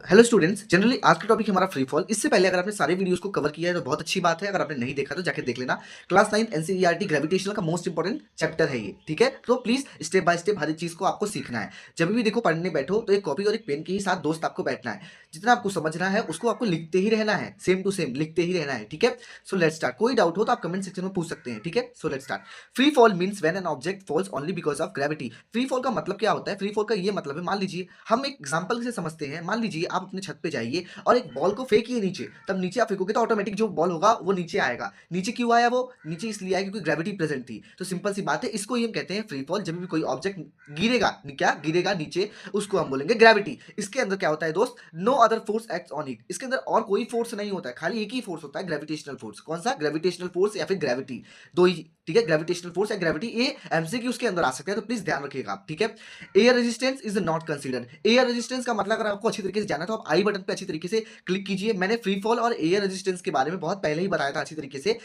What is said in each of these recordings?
Hello students, generally आज का topic हमारा फ्री फॉल। इससे पहले अगर आपने सारे वीडियोस को कवर किया है तो बहुत अच्छी बात है। अगर आपने नहीं देखा तो जाके देख लेना। क्लास 9 एनसीईआरटी ग्रेविटेशनल का मोस्ट इंपॉर्टेंट चैप्टर है ये, ठीक है। तो प्लीज स्टेप बाय स्टेप हर एक चीज को आपको सीखना है। जब भी देखो पढ़ने बैठो तो एक कॉपी और एक पेन के ही साथ दोस्त आपको बैठना है। जितना आपको समझना है उसको आपको लिखते ही रहना है, सेम टू सेम लिखते ही रहना है, ठीक है। So let's start. कोई डाउट हो तो आप कमेंट सेक्शन में पूछ सकते हैं, ठीक है। So let's start. Free fall means when an object falls only because of gravity. Free fall का मतलब क्या होता है? फ्री फॉल का ये मतलब है, मान लीजिए हम एक एग्जांपल से समझते हैं। मान लीजिए आप अपने छत पे जाइए और एक बॉल को फेंकिए नीचे। तब नीचे आप फेंकोगे तो ऑटोमेटिक जो बॉल होगा वो नीचे आएगा। नीचे क्यों आया? वो नीचे इसलिए आया क्योंकि ग्रेविटी प्रेजेंट थी। तो सिंपल सी बात है, इसको ही हम कहते हैं फ्री फॉल। जब भी कोई ऑब्जेक्ट गिरेगा, क्या गिरेगा नीचे, उसको हम बोलेंगे ग्रेविटी। इसके अंदर क्या होता है दोस्त? No other force acts on it. इसके अंदर और कोई फोर्स नहीं होता है, खाली एक ही फोर्स होता है, ग्रेविटेशनल फोर्स। कौन सा? ग्रेविटेशनल फोर्स या फिर ग्रेविटी, दो ही, ठीक है। ग्रेविटेशनल फोर्स या ग्रेविटी, ये एमसीक्यू उसके अंदर आ सकते हैं, तो प्लीज ध्यान रखिएगा आप, ठीक है। Air resistance is not considered. Air resistance का मतलब अगर आपको अच्छी तरीके से जाना है तो आप आई बटन पे अच्छी तरीके से क्लिक कीजिए। मैंने फ्री फॉल और एयर रेजिस्टेंस के बारे में बहुत पहले ही बताया था अच्छी तरीके से,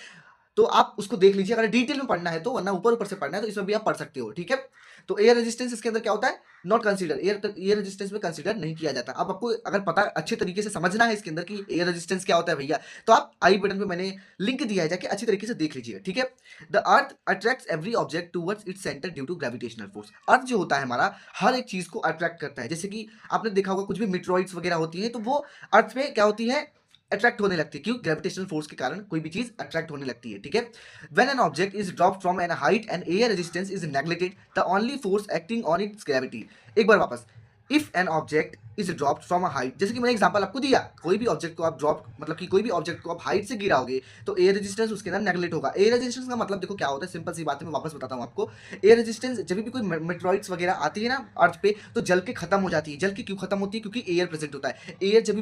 तो आप उसको देख लीजिए अगर डिटेल में पढ़ना है तो, वरना ऊपर ऊपर से पढ़ना है तो इसमें भी आप पढ़ सकते हो, ठीक है। तो एयर रेजिस्टेंस इसके अंदर क्या होता है? Not consider. एयर रेजिस्टेंस में कंसीडर नहीं किया जाता। अब आपको अगर पता अच्छे तरीके से समझना है इसके अंदर कि एयर रेजिस्टेंस क्या होता है भैया, तो आप आई बटन पे मैंने लिंक दिया है, जाके अच्छी तरीके से देख लीजिए, ठीक है। The earth attracts every object towards its centre due to gravitational force. Earth जो होता है हमारा, हर एक चीज को अट्रैक्ट करता है। जैसे कि आपने देखा होगा कुछ भी मिट्रॉइड्स वगैरह होती है तो वो अर्थ में क्या होती है? अट्रैक्ट होने लगती है। क्यों? ग्रेविटेशनल फोर्स के कारण कोई भी चीज अट्रैक्ट होने लगती है, ठीक है। When an object is dropped from an height and air resistance is neglected, the only force acting on its gravity। एक बार वापस। If an object is dropped from a height, जैसे कि मैंने एग्जांपल आपको दिया, कोई भी ऑब्जेक्ट को आप ड्रॉप, मतलब कि कोई भी ऑब्जेक्ट को आप हाइट से गिराओगे तो एयर रेजिस्टेंस उसके अंदर नेगलेक्ट होगा। एयर रेजिस्टेंस का मतलब देखो क्या होता है, सिंपल सी बात है, मैं वापस बताता हूँ आपको। एयर रेजिस्टेंस, जब भी कोई मेट्रॉइड्स वगैरह आती है ना अर्थ पे, तो जल के खत्म हो जाती है। जल के क्यों खत्म होती है? क्योंकि एयर प्रेजेंट होता है। एयर जब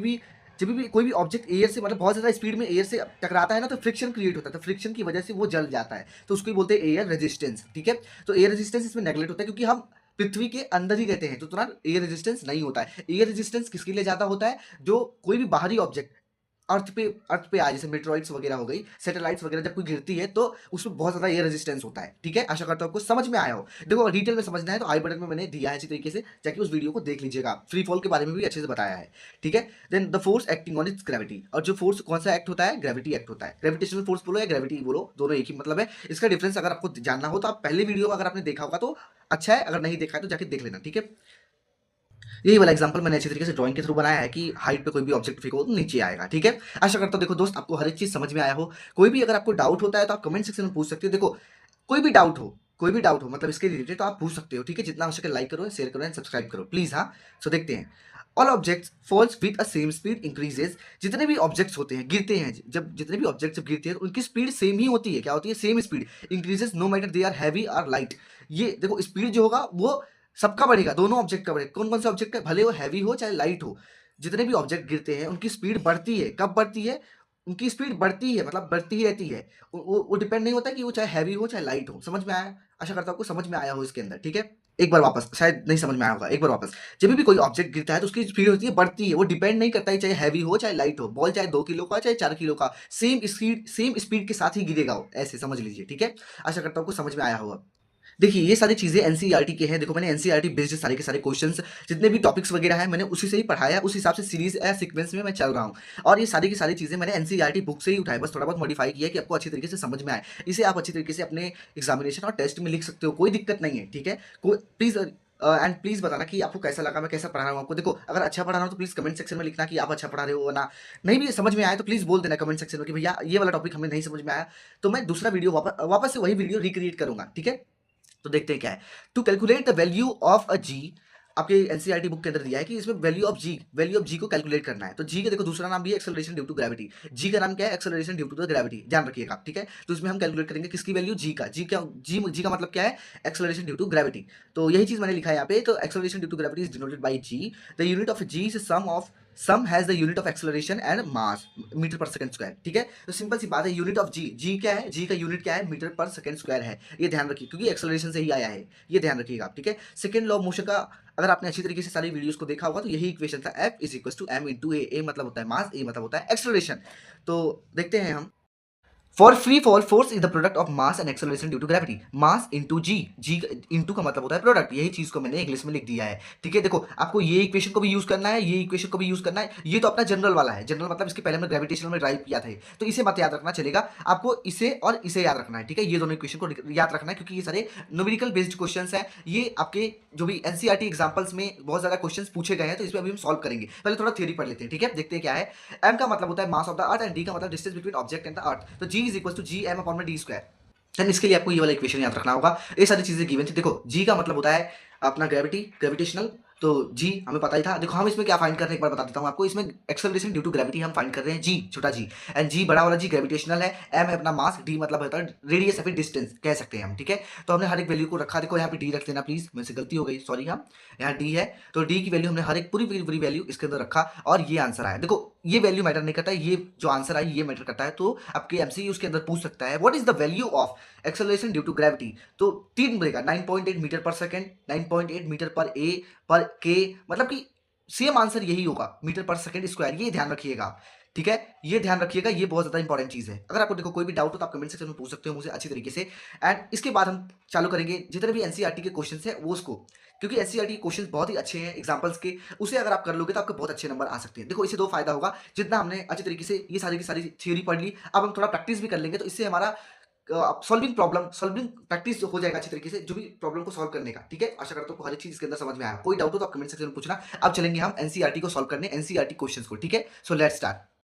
भी कोई भी ऑब्जेक्ट एयर से, मतलब बहुत ज़्यादा स्पीड में एयर से टकराता है ना, तो फ्रिक्शन क्रिएट होता है। तो फ्रिक्शन की वजह से वो जल जाता है, तो उसको ही बोलते हैं एयर रेजिस्टेंस, ठीक है। तो एयर रेजिस्टेंस इसमें नेगलेक्ट होता है क्योंकि हम पृथ्वी के अंदर ही रहते हैं, तो तुरंत एयर रेजिस्टेंस नहीं होता है। एयर रेजिस्टेंस किसके लिए ज़्यादा होता है? जो कोई भी बाहरी ऑब्जेक्ट अर्थ पे आए, जैसे मेट्रॉइड्स वगैरह हो गई, सैटेलाइट्स वगैरह जब कोई गिरती है तो उसमें बहुत ज़्यादा एयर रेजिस्टेंस होता है, ठीक है। आशा करता हूँ आपको समझ में आया हो। देखो अगर डिटेल में समझना है तो आई बटन में मैंने दिया है अच्छी तरीके से, जाके उस वीडियो को देख लीजिएगा। फ्री फॉल के बारे में भी अच्छे से बताया है, ठीक है। Then the force acting on it's gravity. और जो फोर्स कौन सा एक्ट होता है? ग्रेविटी एक्ट होता है। ग्रेविटेशनल फोर्स बोलो या ग्रेविटी बोलो, दोनों एक ही मतलब है। इसका डिफरेंस अगर आपको जानना हो तो आप पहले वीडियो अगर आपने देखा होगा तो अच्छा है, अगर नहीं देखा है तो जाके देख लेना, ठीक है। यही वाला एग्जांपल मैंने अच्छी तरीके से ड्राइंग के थ्रू बनाया है कि हाइट पे कोई भी ऑब्जेक्ट फेंको तो नीचे आएगा, ठीक है। आशा करता हूँ देखो दोस्त आपको हर एक चीज समझ में आया हो। कोई भी अगर आपको डाउट होता है तो आप कमेंट सेक्शन में पूछ सकते हो। देखो कोई भी डाउट हो मतलब इसके रिलेटेड, तो आप पूछ सकते हो, ठीक है। जितना हो सके लाइक करो, शेयर करो एंड सब्सक्राइब करो प्लीज। हाँ, सो देखते हैं। All objects falls with a same speed increases. जितने भी ऑब्जेक्ट्स होते हैं, गिरते हैं, जब जितने भी ऑब्जेक्ट्स जब गिरते हैं उनकी स्पीड सेम ही होती है। क्या होती है? Same speed increases no matter they are heavy और लाइट। ये देखो स्पीड जो होगा वो सबका बढ़ेगा, दोनों ऑब्जेक्ट का बढ़ेगा। कौन कौन से ऑब्जेक्ट का? भले वो हैवी हो चाहे लाइट हो, जितने भी ऑब्जेक्ट गिरते हैं उनकी स्पीड बढ़ती है। कब बढ़ती है? उनकी स्पीड बढ़ती है, मतलब बढ़ती ही रहती है। वो डिपेंड नहीं होता कि वो चाहे हैवी हो चाहे लाइट हो। समझ में आया? आशा करता हूँ आपको समझ में आया हो इसके अंदर, ठीक है। एक बार वापस, शायद नहीं समझ में आया होगा, एक बार वापस। जब भी कोई ऑब्जेक्ट गिरता है तो उसकी स्पीड होती है, बढ़ती है। वो डिपेंड नहीं करता है चाहे हैवी हो चाहे लाइट हो। बॉल चाहे 2 किलो का चाहे 4 किलो का, सेम स्पीड के साथ ही गिरेगा वो, ऐसे समझ लीजिए, ठीक है। आशा करता हूँ आपको समझ में आया होगा। देखिए ये सारी चीज़ें एनसीईआरटी के हैं। देखो मैंने एनसीईआरटी बेस्ड सारे के सारे क्वेश्चंस, जितने भी टॉपिक्स वगैरह हैं, मैंने उसी से ही पढ़ाया, उस हिसाब से सीरीज या सीक्वेंस में मैं चल रहा हूँ। और ये सारी की सारी चीज़ें मैंने एनसीईआरटी बुक से ही उठाई, बस थोड़ा बहुत मॉडिफाई किया है कि आपको अच्छी तरीके से समझ में आए। इसे आप अच्छी तरीके से अपने एग्जामिनेशन और टेस्ट में लिख सकते हो, कोई दिक्कत नहीं है, ठीक है। प्लीज़ एंड प्लीज़ बताना कि आपको कैसा लगा, मैं कैसा पढ़ा रहा हूँ आपको। देखो अगर अच्छा पढ़ा रहा हूँ तो प्लीज़ कमेंट सेक्शन में लिखना कि आप अच्छा पढ़ा रहे हो, वरना नहीं भी समझ में आए तो प्लीज़ बोल देना कमेंट सेक्शन में कि भैया ये वाला टॉपिक हमें नहीं समझ में आया, तो मैं दूसरा वीडियो वापस से वही वीडियो रिक्रिएट करूंगा, ठीक है। तो देखते हैं क्या है। To calculate the value of a G, आपके एनसीईआरटी बुक के अंदर दिया है कि इसमें वैल्यू ऑफ जी को कैलकुलेट करना है। तो जी का देखो दूसरा नाम भी है acceleration due to gravity. G का नाम क्या है? Acceleration due to the gravity, ध्यान रखिएगा आप, ठीक है। तो इसमें हम कैलकुलेट करेंगे किसकी वैल्यू? जी का मतलब क्या है? Acceleration due to gravity. तो यही चीज मैंने लिखा है यहाँ पे। तो acceleration due to gravity is denoted by G. The unit of G is same has the unit of acceleration and mass metre per second square, ठीक है। तो सिंपल सी बात है, यूनिट ऑफ जी क्या है? जी का यूनिट क्या है? मीटर पर सेकंड स्क्वायर है। ये ध्यान रखिए क्योंकि एक्सेलरेशन से ही आया है, ये ध्यान रखिएगा आप, ठीक है। सेकंड लॉ ऑफ मोशन का अगर आपने अच्छी तरीके से सारी वीडियोस को देखा होगा तो यही इक्वेशन था, F is equal to M into A. मतलब होता है मास, ए मतलब होता है एक्सेलरेशन। तो देखते हैं हम। For free fall force is the product of mass and acceleration due to gravity, mass into G, G into का मतलब होता है प्रोडक्ट, यही चीज को मैंने इंग्लिश में लिख दिया है। ठीक है, देखो आपको ये इक्वेशन को भी यूज करना है, ये इक्वेशन को भी यूज करना है, ये तो अपना जनरल वाला है, जनरल मतलब इसके पहले हमने ग्रेविटेशनल में ड्राइव किया था, तो इसे मत याद रखना चलेगा, आपको इसे और इसे याद रखना है। ठीक है, ये दोनों इक्वेशन को याद रखना है क्योंकि ये सारे न्यूमेरिकल बेस्ड क्वेश्चंस हैं, ये आपके जो भी एनसीईआरटी एग्जांपल्स में बहुत ज्यादा क्वेश्चंस पूछे गए हैं, तो इसमें अभी हम सॉल्व करेंगे। पहले थोड़ा थ्योरी पढ़ लेते हैं। ठीक है, देखते हैं क्या है। एम का मतलब होता है mass of the earth and D का मतलब distance between object and the earth, तो G is equal to G M upon में डी स्क्वायर। देन इसके लिए आपको ये वाला इक्वेशन याद रखना होगा, ये सारी चीजें गिवन थी। देखो जी का मतलब होता है अपना ग्रेविटी, ग्रेविटेशनल, तो जी हमें पता ही था। देखो हम इसमें क्या फाइंड कर रहे हैं, एक बार बता देता हूं आपको। इसमें एक्सेलरेशन ड्यू टू ग्रेविटी हम फाइंड कर रहे हैं, जी छोटा जी, एंड जी बड़ा वाला जी ग्रेविटेशनल है, एम है अपना मास, डी मतलब होता है रेडियस या फिर डिस्टेंस कह सकते हैं हम। ठीक है, तो हमने हर एक वैल्यू को रखा, देखो यहाँ पे डी रख देना प्लीज, मेरे से गलती हो गई, सॉरी। हम यहाँ डी है, तो डी की वैल्यू हमने हर एक पूरी पूरी पूरी वैल्यू इसके अंदर रखा और ये आंसर आया। देखो ये वैल्यू मैटर नहीं करता है, ये जो आंसर आई ये मैटर करता है। तो आपके एमसीक्यू उसके अंदर पूछ सकता है what is the value of acceleration due to gravity, तो तीन मिलेगा 9.8 मीटर पर सेकंड, 9.8 मीटर पर ए पर के, मतलब कि सेम आंसर यही होगा, मीटर पर सेकंड स्क्वायर, ये ध्यान रखिएगा आप। ठीक है, ये ध्यान रखिएगा, ये बहुत ज्यादा इंपॉर्टेंट चीज है। अगर आपको देखो कोई भी डाउट हो तो आप कमेंट सेक्शन में पूछ सकते हो मुझे अच्छी तरीके से। एंड इसके बाद हम चालू करेंगे जितने भी एनसीईआरटी के क्वेश्चन है वो उसको, क्योंकि एनसीईआरटी के क्वेश्चन बहुत ही अच्छे हैं एग्जांपल्स के, उसे अगर आप कर लोगे तो आपके बहुत अच्छे नंबर आ सकते हैं। देखो इससे दो फायदा होगा, जितना हमने अच्छी तरीके से ये सारी की सारी थ्योरी पढ़ ली, अब हम थोड़ा प्रैक्टिस भी कर लेंगे, तो इससे हमारा सॉल्विंग प्रैक्टिस हो जाएगा अच्छी तरीके से, जो भी प्रॉब्लम को सॉल्व करने का। ठीक है, आशा करता हूँ आपको हर एक चीज इसके अंदर समझ में आया। कोई डाउट हो तो आप कमेंट सेक्शन में पूछना। अब चलेंगे हम एनसीईआरटी को सॉल्व करने, एनसीईआरटी क्वेश्चंस को। ठीक है, सो लेट्स स्टार्ट।